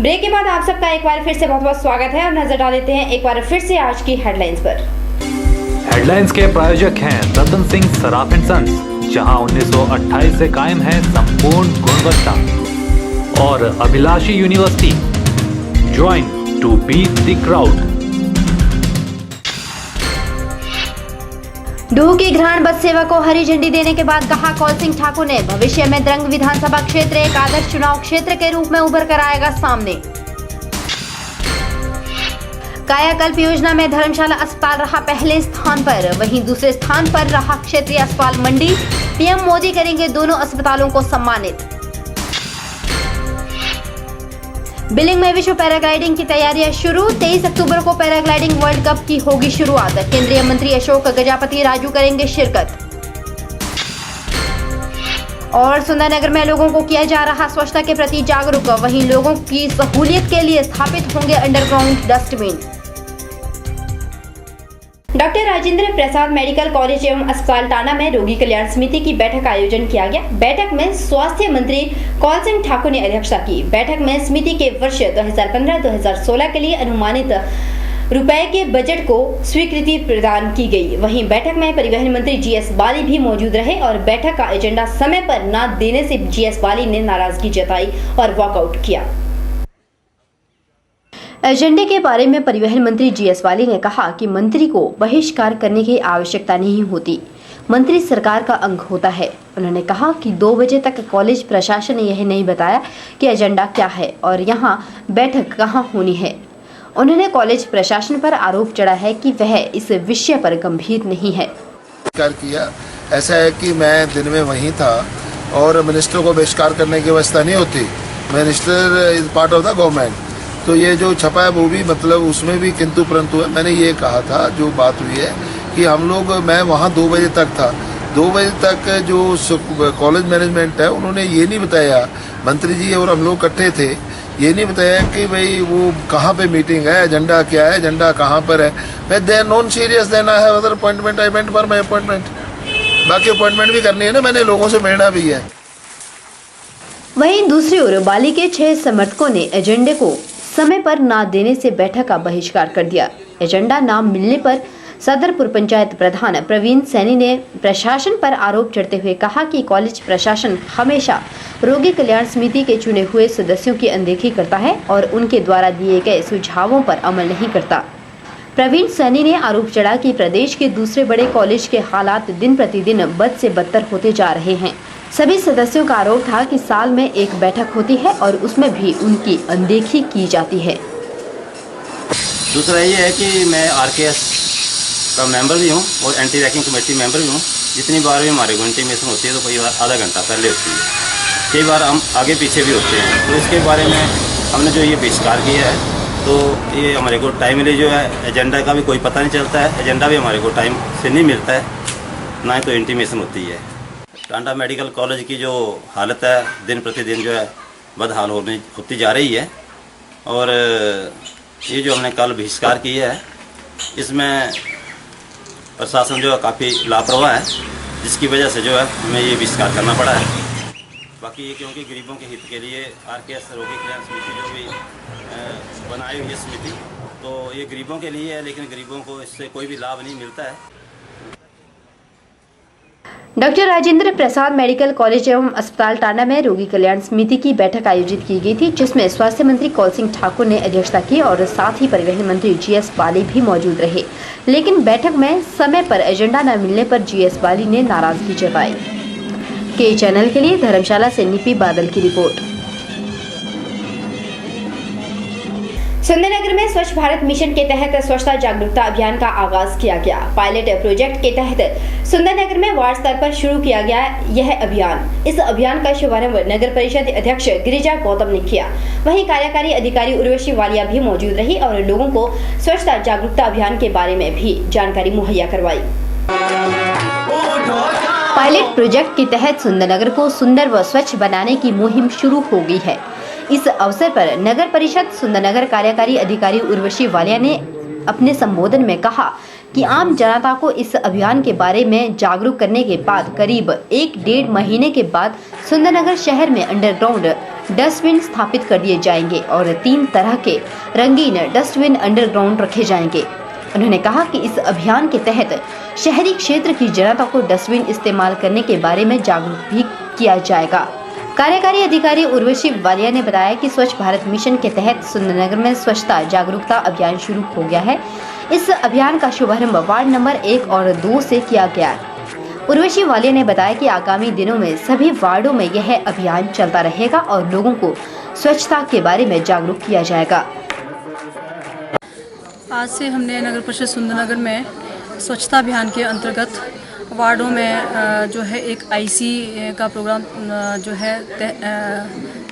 Break के बाद आप सबका एक बार फिर से बहुत बहुत स्वागत है और नजर डाल लेते हैं एक बार फिर से आज की हेडलाइंस पर। हेडलाइंस के प्रायोजक हैं रतन सिंह सराफ एंड सन्स, जहां 1928 से कायम है संपूर्ण गुणवत्ता, और Abhilashi university, join to beat the crowd. डूह की घ्राण बस सेवा को हरी झंडी देने के बाद कहा कौल सिंह ठाकुर ने, भविष्य में द्रंग विधानसभा क्षेत्र एक आदर्श चुनाव क्षेत्र के रूप में उभर कर आएगा सामने। कायाकल्प योजना में धर्मशाला अस्पताल रहा पहले स्थान पर, वहीं दूसरे स्थान पर रहा क्षेत्रीय अस्पताल मंडी। पीएम मोदी करेंगे दोनों अस्पतालों को सम्मानित। बिलिंग में विश्व पैराग्लाइडिंग की तैयारियां शुरू, 23 अक्टूबर को पैराग्लाइडिंग वर्ल्ड कप की होगी शुरुआत। केंद्रीय मंत्री अशोक गजापति राजू करेंगे शिरकत। और सुंदरनगर में लोगों को किया जा रहा स्वच्छता के प्रति जागरूक, वहीं लोगों की सहूलियत के लिए स्थापित होंगे underground dustbin. Doctor Rajendra Prasad medical college एवं अस्पताल टाना में रोगी कल्याण समिति की बैठक का आयोजन किया गया। बैठक में स्वास्थ्य मंत्री कौल सिंह ठाकुर ने अध्यक्षता की। बैठक में समिति के वर्ष 2015-2016 के लिए अनुमानित रुपए के बजट को स्वीकृति प्रदान की गई। वहीं बैठक में परिवहन मंत्री जीएस बाली भी मौजूद रहे और बैठक का एजेंडा समय पर न देने से जीएस बाली ने नाराजगी जताई और वॉकआउट किया। एजेंडे के बारे में परिवहन मंत्री जीएस बाली ने कहा कि मंत्री को बहिष्कार करने की आवश्यकता नहीं होती, मंत्री सरकार का अंग होता है। उन्होंने कहा कि 2 बजे तक कॉलेज प्रशासन ने यह नहीं बताया कि एजेंडा क्या है और यहाँ बैठक कहाँ होनी है। उन्होंने कॉलेज प्रशासन पर आरोप चढ़ा है कि वह इस विषय पर गंभीर नहीं है। किया ऐसा है कि मैं दिन में वहीं था और मिनिस्टर को बहिष्कार करने की व्यवस्था नहीं होती। Minister is part of the government, तो ये जो छपा है वो भी मतलब उसमें भी किंतु परंतु है। मैंने ये कहा था, जो बात हुई है कि हम लोग, मैं वहाँ 2 बजे तक था, 2 बजे तक जो कॉलेज मैनेजमेंट है उन्होंने ये नहीं बताया, मंत्री जी और हम लोग इकट्ठे थे, ये नहीं बताया कि भाई वो कहाँ पे मीटिंग है, एजेंडा क्या है, एजेंडा कहाँ पर है। मैं दे नॉन सीरियस देना है other appointment, I went for my appointment. बाकी अपॉइंटमेंट भी करनी है ना, मैंने लोगों से मिलना भी है। वहीं दूसरी ओर बाली के 6 समर्थकों ने एजेंडे को समय पर न देने से बैठक का बहिष्कार कर दिया। एजेंडा न मिलने पर सदरपुर पंचायत प्रधान प्रवीण सैनी ने प्रशासन पर आरोप चढ़ते हुए कहा कि कॉलेज प्रशासन हमेशा रोगी कल्याण समिति के चुने हुए सदस्यों की अनदेखी करता है और उनके द्वारा दिए गए सुझावों पर अमल नहीं करता। प्रवीण सैनी ने आरोप चढ़ा कि प्रदेश के दूसरे बड़े कॉलेज के हालात दिन प्रतिदिन बद से बदतर होते जा रहे हैं। सभी सदस्यों का आरोप था कि साल में एक बैठक होती है और उसमें भी उनकी अनदेखी की जाती है। दूसरा ये है कि मैं आरकेएस का मेंबर भी हूँ और एंटी रैगिंग कमेटी मेंबर भी हूँ। जितनी बार भी हमारे को इंटीमेशन होती है तो कई बार आधा घंटा पहले होती है, कई बार हम आगे पीछे भी होते हैं। तो इसके बारे में हमने जो ये बहिष्कार किया है, तो ये हमारे को टाइमली जो है एजेंडा का भी कोई पता नहीं चलता है, एजेंडा भी हमारे को टाइम से नहीं मिलता है, ना ही तो इंटीमेशन होती है। टांडा मेडिकल कॉलेज की जो हालत है दिन प्रतिदिन जो है बदहाल होती जा रही है और ये जो हमने कल बहिष्कार किया है इसमें प्रशासन जो है काफ़ी लापरवाह है, जिसकी वजह से जो है हमें ये बहिष्कार करना पड़ा है। बाकी ये क्योंकि गरीबों के हित के लिए आरकेएस रोगी कल्याण समिति जो भी बनाई हुई है समिति, तो ये गरीबों के लिए है, लेकिन गरीबों को इससे कोई भी लाभ नहीं मिलता है। Doctor Rajendra Prasad medical college एवं अस्पताल टाना में रोगी कल्याण समिति की बैठक आयोजित की गई थी, जिसमें स्वास्थ्य मंत्री कौल सिंह ठाकुर ने अध्यक्षता की और साथ ही परिवहन मंत्री जीएस बाली भी मौजूद रहे। लेकिन बैठक में समय पर एजेंडा न मिलने पर जीएस बाली ने नाराजगी जताई। के चैनल के लिए धर्मशाला से निपी बादल की रिपोर्ट। सुंदरनगर में स्वच्छ भारत मिशन के तहत स्वच्छता जागरूकता अभियान का आगाज किया गया। पायलट प्रोजेक्ट के तहत सुंदरनगर में वार्ड स्तर पर शुरू किया गया यह अभियान। इस अभियान का शुभारंभ नगर परिषद अध्यक्ष गिरिजा गौतम ने किया। वहीं कार्यकारी अधिकारी उर्वशी वालिया भी मौजूद रही और लोगों को स्वच्छता जागरूकता अभियान के बारे में भी जानकारी मुहैया करवाई। पायलट प्रोजेक्ट के तहत सुंदरनगर को सुंदर व स्वच्छ बनाने की मुहिम शुरू हो गई है। इस अवसर पर नगर परिषद सुंदरनगर कार्यकारी अधिकारी उर्वशी वालिया ने अपने संबोधन में कहा कि आम जनता को इस अभियान के बारे में जागरूक करने के बाद करीब 1-1.5 महीने के बाद सुंदरनगर शहर में अंडरग्राउंड डस्टबिन स्थापित कर दिए जाएंगे और 3 तरह के रंगीन डस्टबिन अंडरग्राउंड रखे जाएंगे। उन्होंने कहा कि इस अभियान के तहत शहरी क्षेत्र की जनता को डस्टबिन इस्तेमाल करने के बारे में जागरूक भी किया जाएगा। कार्यकारी अधिकारी उर्वशी वालिया ने बताया कि स्वच्छ भारत मिशन के तहत सुंदरनगर में स्वच्छता जागरूकता अभियान शुरू हो गया है। इस अभियान का शुभारंभ वार्ड नंबर 1 और 2 से किया गया। उर्वशी वालिया ने बताया कि आगामी दिनों में सभी वार्डों में यह अभियान चलता रहेगा और लोगों को स्वच्छता के बारे में जागरूक किया जाएगा। आज से हमने नगर परिषद सुंदरनगर में स्वच्छता अभियान के अंतर्गत वार्डों में जो है एक आईसी का प्रोग्राम जो है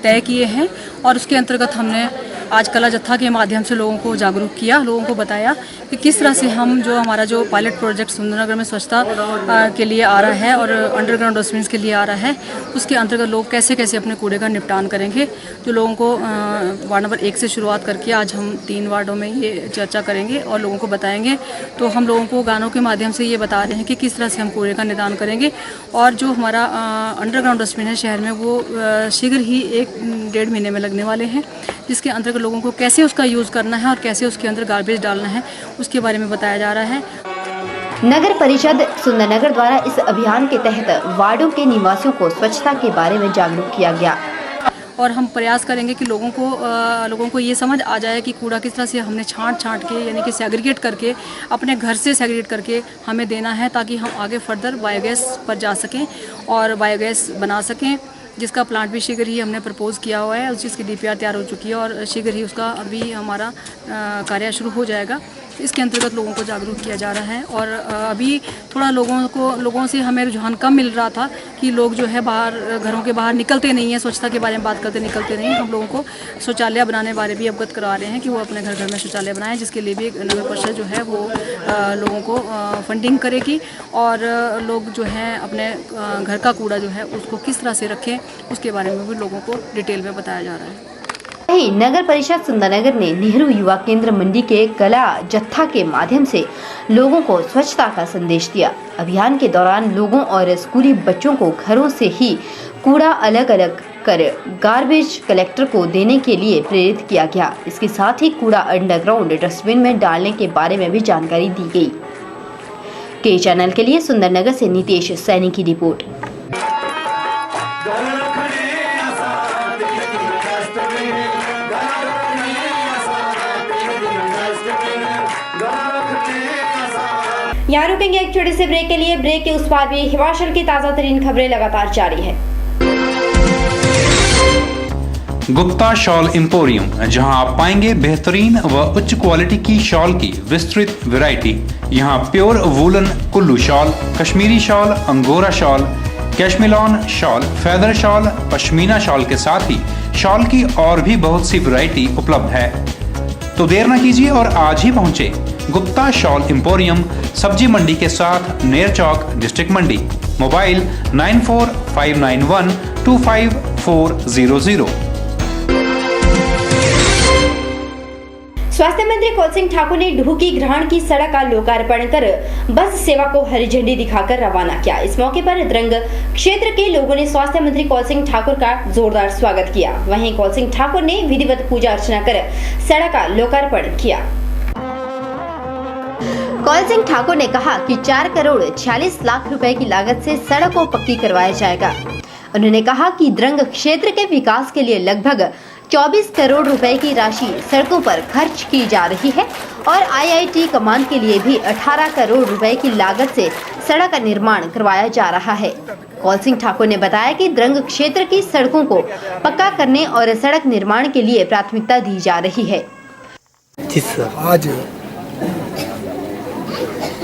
तय किए हैं और उसके अंतर्गत हमने आज कला जत्था के माध्यम से लोगों को जागरूक किया, लोगों को बताया कि किस तरह से हम जो हमारा जो पायलट प्रोजेक्ट सुंदरनगर में स्वच्छता के लिए आ रहा है और अंडरग्राउंड डस्टबिन के लिए आ रहा है, उसके अंतर्गत लोग कैसे कैसे अपने कूड़े का निपटान करेंगे। जो लोगों को वार्ड नंबर 1 से शुरुआत करके आज हम 3 वार्डों में ये चर्चा करेंगे और लोगों को बताएंगे। तो हम लोगों को गानों के माध्यम से ये बता रहे हैं कि किस तरह से हम कूड़े का निदान करेंगे और जो हमारा अंडरग्राउंड डस्टबिन है शहर में वो शीघ्र ही 1-1.5 महीने में लगने वाले हैं, जिसके अंतर्गत लोगों को कैसे उसका यूज़ करना है और कैसे उसके अंदर गार्बेज डालना है उसके बारे में बताया जा रहा है। नगर परिषद सुंदरनगर द्वारा इस अभियान के तहत वार्डों के निवासियों को स्वच्छता के बारे में जागरूक किया गया और हम प्रयास करेंगे कि लोगों को ये समझ आ जाए कि कूड़ा किस तरह से हमने छांट के यानी कि सेग्रीगेट करके अपने घर से सेग्रीगेट करके हमें देना है, ताकि हम आगे फर्दर बायोगैस पर जा सकें और बायोगैस बना सकें, जिसका प्लांट भी शीघ्र ही हमने प्रपोज किया हुआ है। उस चीज़ की DPR तैयार हो चुकी है और शीघ्र ही उसका अभी हमारा कार्य शुरू हो जाएगा। इसके अंतर्गत लोगों को जागरूक किया जा रहा है और अभी थोड़ा लोगों से हमें रुझान कम मिल रहा था कि लोग जो है बाहर घरों के बाहर निकलते नहीं हैं, स्वच्छता के बारे में बात करते निकलते नहीं। हम लोगों को शौचालय बनाने बारे भी अवगत करा रहे हैं कि वो अपने घर में शौचालय बनाएं, जिसके लिए भी नगर परिषद जो है वो लोगों को फंडिंग करेगी और लोग जो है अपने घर का कूड़ा जो है उसको किस तरह से रखें उसके बारे में भी लोगों को डिटेल में बताया जा रहा है। वहीं नगर परिषद सुंदरनगर ने नेहरू युवा केंद्र मंडी के कला जत्था के माध्यम से लोगों को स्वच्छता का संदेश दिया। अभियान के दौरान लोगों और स्कूली बच्चों को घरों से ही कूड़ा अलग अलग कर गार्बेज कलेक्टर को देने के लिए प्रेरित किया गया। इसके साथ ही कूड़ा अंडरग्राउंड डस्टबिन में डालने के बारे में भी जानकारी दी गई। के चैनल के लिए सुंदरनगर से नितेश सैनी की रिपोर्ट। यहाँ रुकेंगे एक छोटे से ब्रेक के लिए। ब्रेक के उस पार भी हिमाचल की ताजा तरीन खबरें लगातार जारी है। गुप्ता शॉल एम्पोरियम, जहां आप पाएंगे बेहतरीन व उच्च क्वालिटी की शॉल की विस्तृत वैरायटी। यहां pure woollen Kullu shawl, Kashmiri shawl, angora shawl, cashmilon shawl, feather shawl, pashmina shawl के साथ ही शॉल की और भी बहुत सी वैरायटी उपलब्ध है। तो देर न कीजिए और आज ही पहुंचे गुप्ता शॉल एम्पोरियम, सब्जी मंडी के साथ नेर चौक, डिस्ट्रिक्ट मंडी। मोबाइल 9459125400। स्वास्थ्य मंत्री कौलसिंह ठाकुर ने ढूकी ग्रहण की सड़क का लोकार्पण कर बस सेवा को हरी झंडी दिखाकर रवाना किया। इस मौके पर द्रंग क्षेत्र के लोगों ने स्वास्थ्य मंत्री कौलसिंह ठाकुर का जोरदार स्वागत किया। वहीं कौलसिंह ठाकुर ने विधिवत पूजा अर्चना कर सड़क का लोकार्पण किया। कौलसिंह ठाकुर ने कहा कि 4 करोड़ 46 लाख रुपए की लागत से सड़क को पक्की करवाया जाएगा। उन्होंने कहा कि द्रंग क्षेत्र के विकास के लिए लगभग 24 करोड़ रुपए की राशि सड़कों पर खर्च की जा रही है और IIT कमान के लिए भी 18 करोड़ रुपए की लागत से सड़क का निर्माण करवाया जा रहा है। कौलसिंह ठाकुर ने बताया कि द्रंग क्षेत्र की सड़कों को पक्का करने और सड़क निर्माण के लिए प्राथमिकता दी जा रही है। आज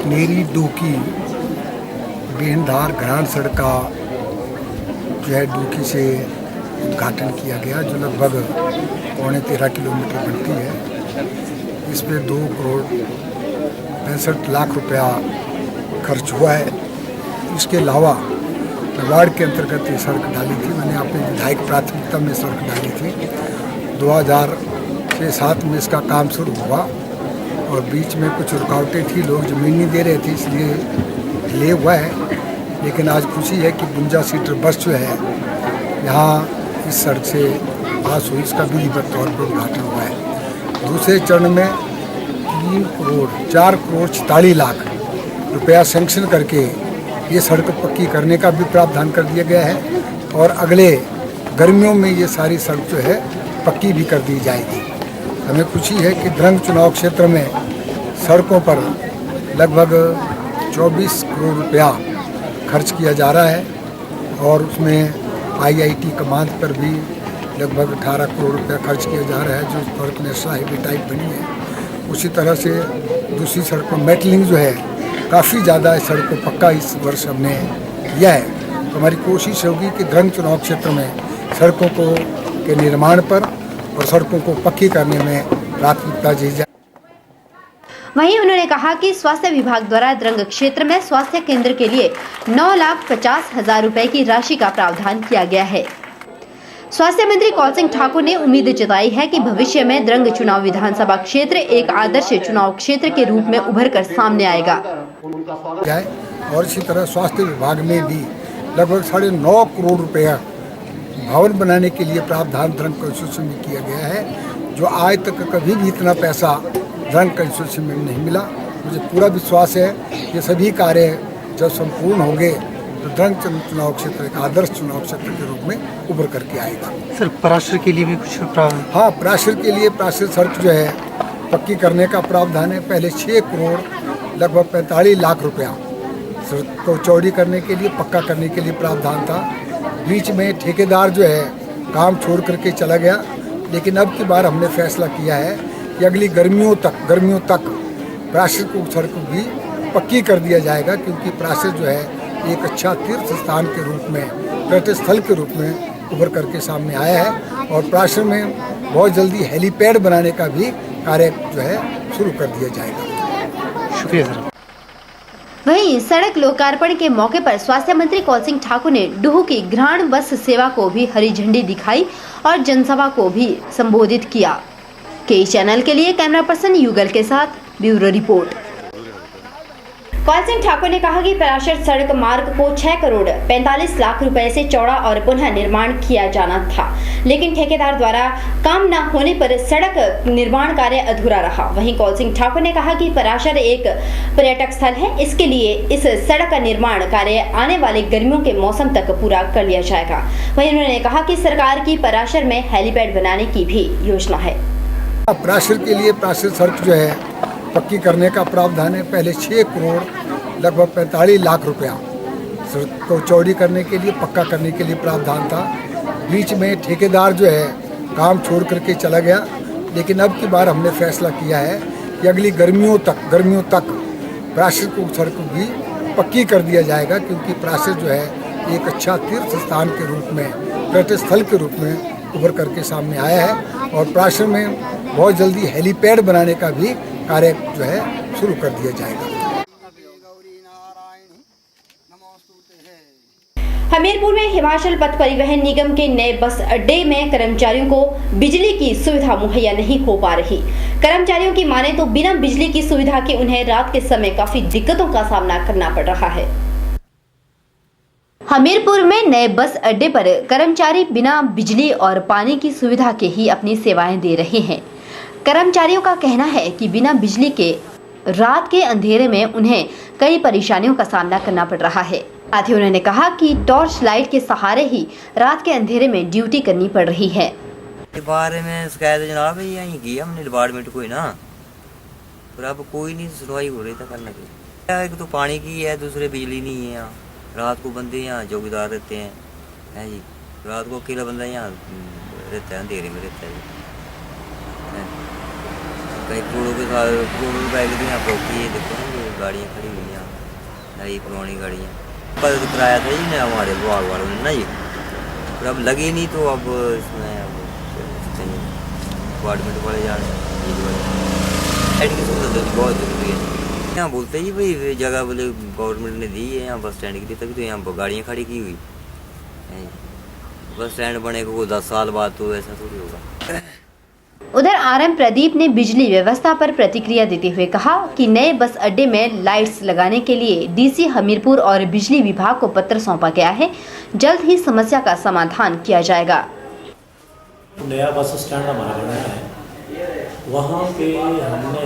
नेरी डूकी बेहनधार ग्रांड सड़क का जो है डूकी से उद्घाटन किया गया, जो लगभग 13.25 किलोमीटर बनती है। इस पर 2 करोड़ 65 लाख रुपया खर्च हुआ है। इसके अलावा वार्ड के अंतर्गत ये सड़क डाली थी, मैंने अपनी विधायक प्राथमिकता में सड़क डाली थी। 2006-07 में इसका काम शुरू हुआ और बीच में कुछ रुकावटें थी, लोग ज़मीन नहीं दे रहे थे, इसलिए ले हुआ है। लेकिन आज खुशी है कि 52 सीटर बस जो है यहाँ इस सड़क से पास हुई, इसका विधिवत तौर पर उद्घाटन हुआ है। दूसरे चरण में 4 करोड़ 46 लाख रुपया सैंक्शन करके ये सड़क पक्की करने का भी प्रावधान कर दिया गया है और अगले गर्मियों में ये सारी सड़क जो है पक्की भी कर दी जाएगी। हमें खुशी है कि द्रंग चुनाव क्षेत्र में सड़कों पर लगभग 24 करोड़ रुपया खर्च किया जा रहा है और उसमें IIT कमांड पर भी लगभग 18 करोड़ रुपया खर्च किया जा रहा है, जो सड़क नेशनल हाईवे टाइप बनी है। उसी तरह से दूसरी सड़क पर मेटलिंग जो है काफ़ी ज़्यादा इस सड़क को पक्का इस वर्ष हमने किया है। तो हमारी कोशिश होगी कि द्रंग चुनाव क्षेत्र में सड़कों को के निर्माण पर और सड़कों को पक्की करने में प्राथमिकता दी जाए। वहीं उन्होंने कहा कि स्वास्थ्य विभाग द्वारा द्रंग क्षेत्र में स्वास्थ्य केंद्र के लिए 9,50,000 रुपए की राशि का प्रावधान किया गया है। स्वास्थ्य मंत्री कौल सिंह ठाकुर ने उम्मीद जताई है कि भविष्य में द्रंग चुनाव विधानसभा क्षेत्र एक आदर्श चुनाव क्षेत्र के रूप में उभर कर सामने आएगा। और इसी तरह स्वास्थ्य विभाग में भी लगभग 9.5 करोड़ रुपया भवन बनाने के लिए प्रावधान द्रंग कंस्ट्रक्शन में किया गया है, जो आज तक कभी भी इतना पैसा द्रंग कंस्ट्रक्शन में नहीं मिला। मुझे पूरा विश्वास है कि सभी कार्य जब संपूर्ण होंगे तो द्रंग चुनाव क्षेत्र एक आदर्श चुनाव क्षेत्र के रूप में उभर करके आएगा। सर, पराशर के लिए भी कुछ प्रावधान? हाँ, पराशर के लिए पराशर सड़क जो है पक्की करने का प्रावधान है। पहले 6 करोड़ लगभग 45 लाख रुपया सड़क को चौड़ी करने के लिए, पक्का करने के लिए प्रावधान था। बीच में ठेकेदार जो है काम छोड़ करके चला गया, लेकिन अब की बार हमने फैसला किया है कि अगली गर्मियों तक पराशर को सड़क भी पक्की कर दिया जाएगा, क्योंकि पराशर जो है एक अच्छा तीर्थ स्थान के रूप में, पर्यटन स्थल के रूप में उभर करके सामने आया है और पराशर में बहुत जल्दी हेलीपैड बनाने का भी कार्य जो है शुरू कर दिया जाएगा। शुक्रिया सर। वहीं सड़क लोकार्पण के मौके पर स्वास्थ्य मंत्री कौल सिंह ठाकुर ने डूहू की घ्राण बस सेवा को भी हरी झंडी दिखाई और जनसभा को भी संबोधित किया। के चैनल के लिए कैमरा पर्सन युगल के साथ ब्यूरो रिपोर्ट। कौल सिंह ठाकुर ने कहा कि पराशर सड़क मार्ग को 6 करोड़ 45 लाख रुपए से चौड़ा और पुनः निर्माण किया जाना था, लेकिन ठेकेदार द्वारा काम न होने पर सड़क निर्माण कार्य अधूरा रहा। वहीं कौल सिंह ठाकुर ने कहा कि पराशर एक पर्यटक स्थल है, इसके लिए इस सड़क का निर्माण कार्य आने वाले गर्मियों के मौसम तक पूरा कर लिया जाएगा। वहीं उन्होंने कहा कि सरकार की पराशर में हेलीपैड बनाने की भी योजना है। पराशर के लिए पराशर सड़क जो है पक्की करने का प्रावधान है। पहले 6 करोड़ लगभग 45 लाख रुपया सड़क को चौड़ी करने के लिए, पक्का करने के लिए प्रावधान था। बीच में ठेकेदार जो है काम छोड़ करके चला गया, लेकिन अब की बार हमने फैसला किया है कि अगली गर्मियों तक पराशर को सड़क भी पक्की कर दिया जाएगा, क्योंकि पराशर जो है एक अच्छा तीर्थ स्थान के रूप में, पर्यटन स्थल के रूप में उभर करके सामने आया है और पराशर में बहुत जल्दी हेलीपैड बनाने का भी कार्य जो है शुरू कर दिया जाएगा। हमीरपुर में हिमाचल पथ परिवहन निगम के नए बस अड्डे में कर्मचारियों को बिजली की सुविधा मुहैया नहीं हो पा रही। कर्मचारियों की माने तो बिना बिजली की सुविधा के उन्हें रात के समय काफी दिक्कतों का सामना करना पड़ रहा है। हमीरपुर में नए बस अड्डे पर कर्मचारी बिना बिजली और पानी की सुविधा के ही अपनी सेवाएं दे रहे हैं। कर्मचारियों का कहना है कि बिना बिजली के रात के अंधेरे में उन्हें कई परेशानियों का सामना करना पड़ रहा है। साथ ही उन्होंने कहा कि टॉर्च लाइट के सहारे ही रात के अंधेरे में ड्यूटी करनी पड़ रही है। बारे में शिकायत जनाब यही की हमने डिपार्टमेंट कोई ना, पर अब कोई नहीं सुनवाई हो रही था करने की। एक तो पानी की है, दूसरे बिजली नहीं है। यहाँ रात को बंदे यहाँ चौकीदार रहते हैं जी, रात को अकेला बंदा यहाँ रहता है, अंधेरे में रहता है। कई करोड़ों के करोड़ों रुपए की यहाँ प्रॉपर्टी है, देखो ना गाड़ियाँ खड़ी हुई यहाँ, नई पुरानी गाड़ियाँ पर कराया था जी ने हमारे विभाग वालों ने ना जी, पर अब लगी नहीं तो अब इसमें डिपार्टमेंट वाले जा रहे हैं की सुविधा बहुत जरूरी है। यहाँ बोलते जी भाई जगह बोले गवर्नमेंट ने दी है यहाँ बस स्टैंड के लिए, तभी तो यहाँ गाड़ियाँ खड़ी की हुई। बस स्टैंड बनेगा वो 10 साल बाद, तो ऐसा थोड़ी होगा। उधर आरएम प्रदीप ने बिजली व्यवस्था पर प्रतिक्रिया देते हुए कहा कि नए बस अड्डे में लाइट्स लगाने के लिए डीसी हमीरपुर और बिजली विभाग को पत्र सौंपा गया है। जल्द ही समस्या का समाधान किया जाएगा। नया बस स्टैंड हमारा बनाया है, वहाँ पे हमने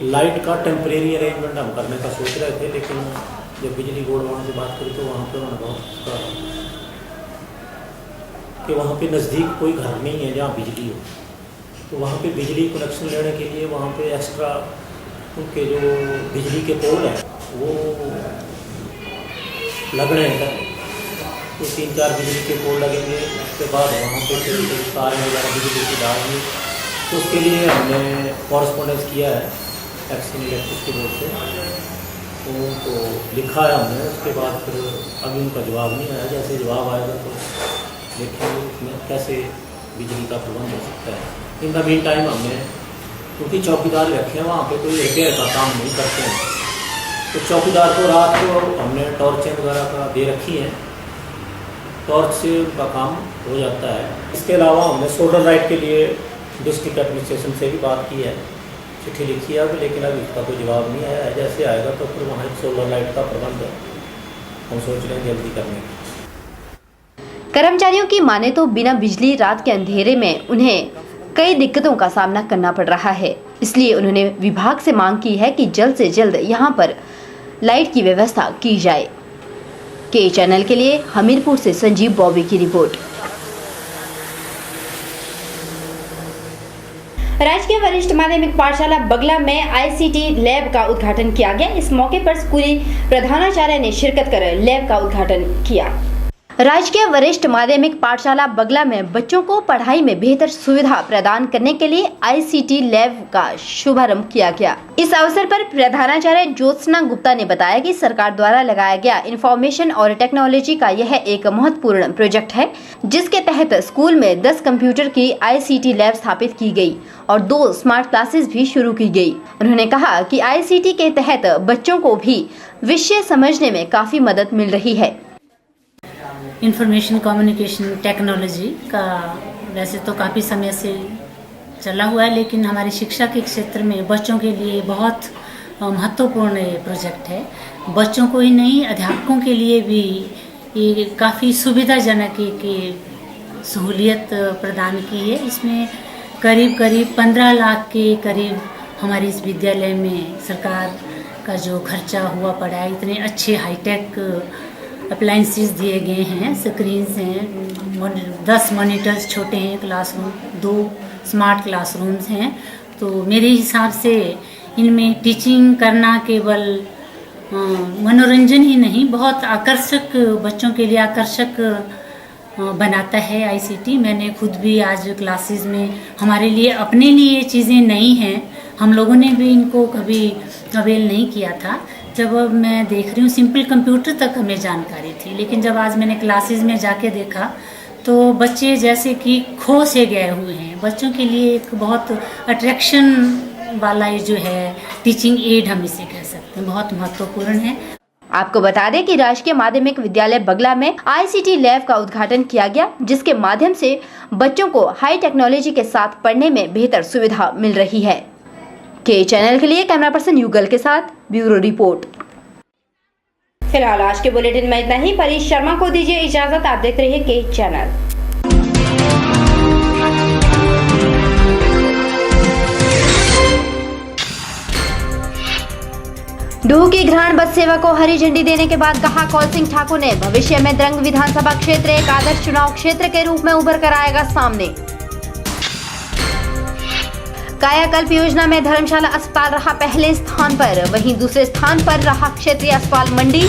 लाइट का टेम्परेरी अरेंजमेंट हम करने का सोच रहे थे, लेकिन जब बिजली बोर्ड वालों से बात करी तो वहाँ पे उन्होंने बहुत कि वहाँ पे नज़दीक कोई घर नहीं है जहाँ बिजली हो, तो वहाँ पे बिजली कनेक्शन लेने के लिए वहाँ पे एक्स्ट्रा उनके जो बिजली के पोल हैं वो लगने हैं, तो 3-4 बिजली के पोल लगेंगे। उसके बाद वहाँ पे फिर तार वगैरह बिजली की डालेंगे, तो उसके लिए हमने कॉरस्पॉन्डेंस किया है एक्शन इलेक्ट्रिसिटी बोर्ड से, उनको लिखा है हमने। उसके बाद फिर अभी उनका जवाब नहीं आया, जैसे जवाब आएगा तो देखेंगे उसमें कैसे बिजली का प्रबंध हो सकता है। इन द मीन टाइम हमने क्योंकि चौकीदार रखे हैं वहाँ पे कोई रिपेयर का काम नहीं करते हैं, तो चौकीदार को रात को हमने टॉर्चें वगैरह का दे रखी हैं, टॉर्च से उनका काम हो जाता है। इसके अलावा हमने सोलर लाइट के लिए डिस्ट्रिक्ट एडमिनिस्ट्रेशन से भी बात की है, चिट्ठी लिखी है, लेकिन अभी इसका कोई जवाब नहीं आया है। जैसे आएगा तो फिर वहाँ सोलर लाइट का प्रबंध हम सोच रहे हैं जल्दी करने की। कर्मचारियों की माने तो बिना बिजली रात के अंधेरे में उन्हें कई दिक्कतों का सामना करना पड़ रहा है, इसलिए उन्होंने विभाग से मांग की है कि जल्द से जल्द यहां पर लाइट की व्यवस्था की जाए। के चैनल के लिए हमीरपुर से संजीव बॉबी की रिपोर्ट। राजकीय वरिष्ठ माध्यमिक पाठशाला बगला में आईसीटी लैब का उद्घाटन किया गया। इस मौके पर स्कूली प्रधानाचार्य ने शिरकत कर लैब का उद्घाटन किया। राजकीय वरिष्ठ माध्यमिक पाठशाला बगला में बच्चों को पढ़ाई में बेहतर सुविधा प्रदान करने के लिए आईसीटी लैब का शुभारंभ किया गया। इस अवसर पर प्रधानाचार्य ज्योत्सना गुप्ता ने बताया कि सरकार द्वारा लगाया गया इंफॉर्मेशन और टेक्नोलॉजी का यह एक महत्वपूर्ण प्रोजेक्ट है, जिसके तहत स्कूल में 10 कंप्यूटर की आईसीटी लैब स्थापित की गई और 2 स्मार्ट क्लासेस भी शुरू की गई। उन्होंने कहा कि आईसीटी के तहत बच्चों को भी विषय समझने में काफी मदद मिल रही है। इंफॉर्मेशन कम्युनिकेशन टेक्नोलॉजी का वैसे तो काफ़ी समय से चला हुआ है, लेकिन हमारी शिक्षा के क्षेत्र में बच्चों के लिए बहुत महत्वपूर्ण ये प्रोजेक्ट है। बच्चों को ही नहीं, अध्यापकों के लिए भी ये काफ़ी सुविधाजनक एक सहूलियत प्रदान की है। इसमें करीब 15 लाख के करीब हमारे इस विद्यालय में सरकार का जो खर्चा हुआ पड़ा है, इतने अच्छे हाईटेक अप्लाइंसेस दिए गए हैं, स्क्रीन्स हैं, 10 मॉनिटर्स छोटे हैं क्लासरूम, 2 स्मार्ट क्लासरूम्स हैं। तो मेरे हिसाब से इनमें टीचिंग करना केवल मनोरंजन ही नहीं, बहुत आकर्षक, बच्चों के लिए आकर्षक बनाता है आईसीटी। मैंने खुद भी आज क्लासेस में, हमारे लिए अपने लिए ये चीज़ें नई हैं, हम लोगों ने भी इनको कभी अवेल नहीं किया था। जब मैं देख रही हूँ सिंपल कंप्यूटर तक हमें जानकारी थी, लेकिन जब आज मैंने क्लासेस में जाके देखा तो बच्चे जैसे कि खो से गए हुए हैं। बच्चों के लिए एक बहुत अट्रैक्शन वाला ये जो है टीचिंग एड, हम इसे कह सकते हैं, बहुत महत्वपूर्ण है। आपको बता दें कि राजकीय माध्यमिक विद्यालय बगला में आईसीटी लैब का उद्घाटन किया गया, जिसके माध्यम से बच्चों को हाई टेक्नोलॉजी के साथ पढ़ने में बेहतर सुविधा मिल रही है। के चैनल के लिए कैमरा पर्सन युगल के साथ ब्यूरो रिपोर्ट। फिलहाल आज के बुलेटिन में इतना ही। परेश शर्मा को दीजिए इजाजत। आप देख रहे हैं के चैनल। डूह की घ्राण बस सेवा को हरी झंडी देने के बाद कहा कौल सिंह ठाकुर ने, भविष्य में द्रंग विधानसभा क्षेत्र एक आदर्श चुनाव क्षेत्र के रूप में उभर कर आएगा सामने। कायाकल्प योजना में धर्मशाला अस्पताल रहा पहले स्थान पर, वहीं दूसरे स्थान पर रहा क्षेत्रीय अस्पताल मंडी।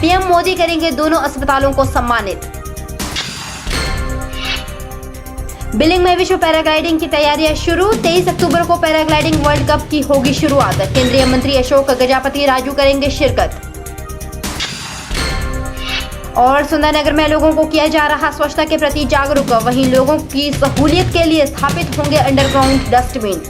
पीएम मोदी करेंगे दोनों अस्पतालों को सम्मानित। बिलिंग में विश्व पैराग्लाइडिंग की तैयारियां शुरू। 23 अक्टूबर को पैराग्लाइडिंग वर्ल्ड कप की होगी शुरुआत। केंद्रीय मंत्री अशोक गजापति राजू करेंगे शिरकत। और सुंदरनगर में लोगों को किया जा रहा स्वच्छता के प्रति जागरूक, वहीं लोगों की सहूलियत के लिए स्थापित होंगे अंडरग्राउंड डस्टबिन।